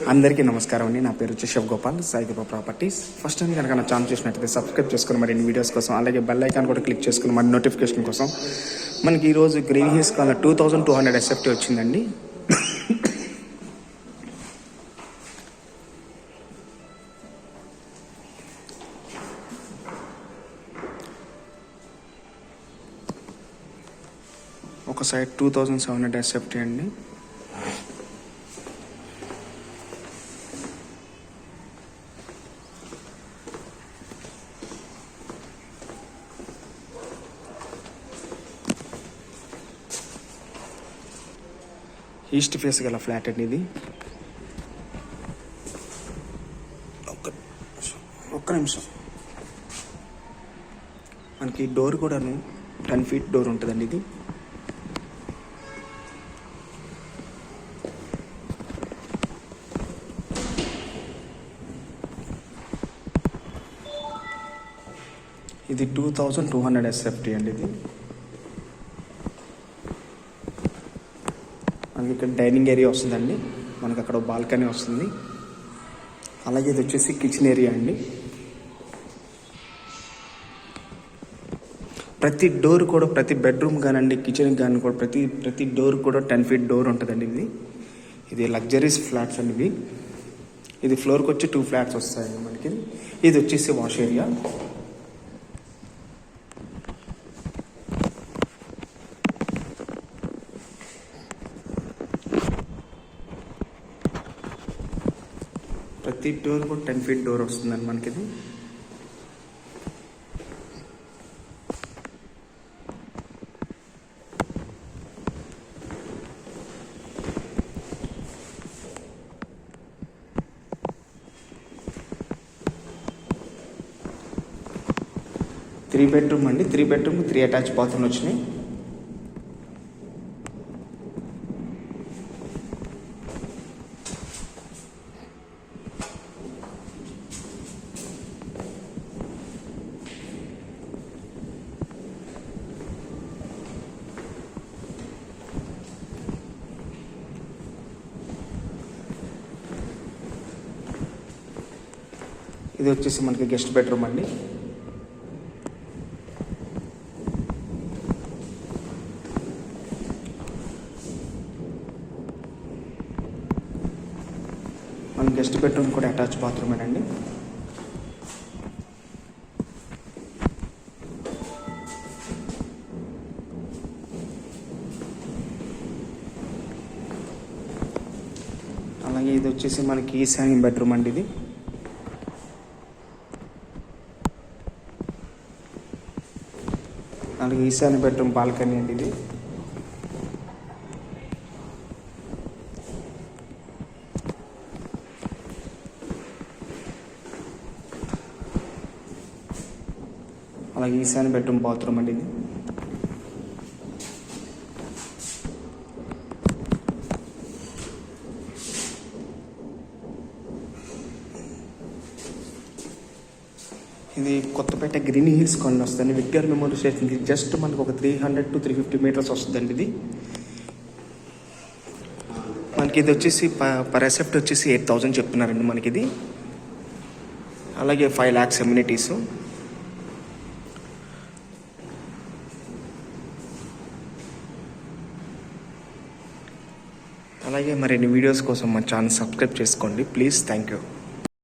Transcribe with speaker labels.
Speaker 1: అందరికీ నమస్కారం అండి. నా పేరు వచ్చి Shiv Gopal, Saideepa properties. First time కనుక నా ఛానల్ చూసినట్లయితే సబ్స్క్రైబ్ చేసుకుని మరిన్ని వీడియోస్ కోసం, అలాగే బెల్ ఐకాన్ కూడా క్లిక్ చేసుకుని మరి నోటిఫికేషన్ కోసం. మనకి ఈరోజు గ్రీన్ హిల్స్ కాల 2200 SFT వచ్చిందండి. ఒక సైడ్ 2700 SFT అండి. ఈస్ట్ ఫేస్ గల ఫ్లాట్ అండి ఇది. ఒక్క నిమిషం. మనకి డోర్ కూడాను 10 feet డోర్ ఉంటుందండి ఇది. ఇది 2200 SFT అండి. ఇది మనకి ఇక్కడ డైనింగ్ ఏరియా వస్తుందండి. మనకి అక్కడ బాల్కనీ వస్తుంది. అలాగే ఇది వచ్చేసి కిచెన్ ఏరియా అండి. ప్రతి డోర్ కూడా, ప్రతి బెడ్రూమ్ కానండి, కిచెన్ కానీ కూడా ప్రతి డోర్ కూడా 10 feet డోర్ ఉంటుందండి. ఇది లగ్జరీస్ ఫ్లాట్స్ అండి. ఇది ఫ్లోర్కి వచ్చి 2 flats వస్తాయండి మనకి. ఇది వచ్చేసి వాష్ ఏరియా. ప్రతి డోర్ కూడా 10 feet డోర్ వస్తుందండి మనకి. ఇది త్రీ బెడ్రూమ్ అండి. 3 bedroom 3 attached బాత్రూమ్లు వచ్చినాయి. ఇది వచ్చేసి మనకి గెస్ట్ బెడ్రూమ్ అండి. మన గెస్ట్ బెడ్రూమ్ కూడా అటాచ్ బాత్రూమేనండి. అలాగే ఇది వచ్చేసి మనకి ఈశాన్య బెడ్రూమ్ అండి. ఇది అలాగే ఈశాన్య బెడ్రూమ్ బాల్కనీ అండి. ఇది అలాగే ఈశాన్య బెడ్రూమ్ బాత్రూమ్ అండి. ఇది ఇది కొత్తపేట గ్రీన్ హిల్స్ కాలనీ వస్తుంది. విక్టోరియా మెమోరియల్ స్టేషన్కి జస్ట్ మనకు ఒక 300 to 350 meters వస్తుందండి. ఇది మనకి ఇది వచ్చేసి పర్ SFT వచ్చేసి 8000 చెప్తున్నారండి మనకి. ఇది అలాగే 5 lakhs ఎమ్యూనిటీస్. అలాగే మరిన్ని వీడియోస్ కోసం మా ఛానల్ సబ్స్క్రైబ్ చేసుకోండి ప్లీజ్. Thank you.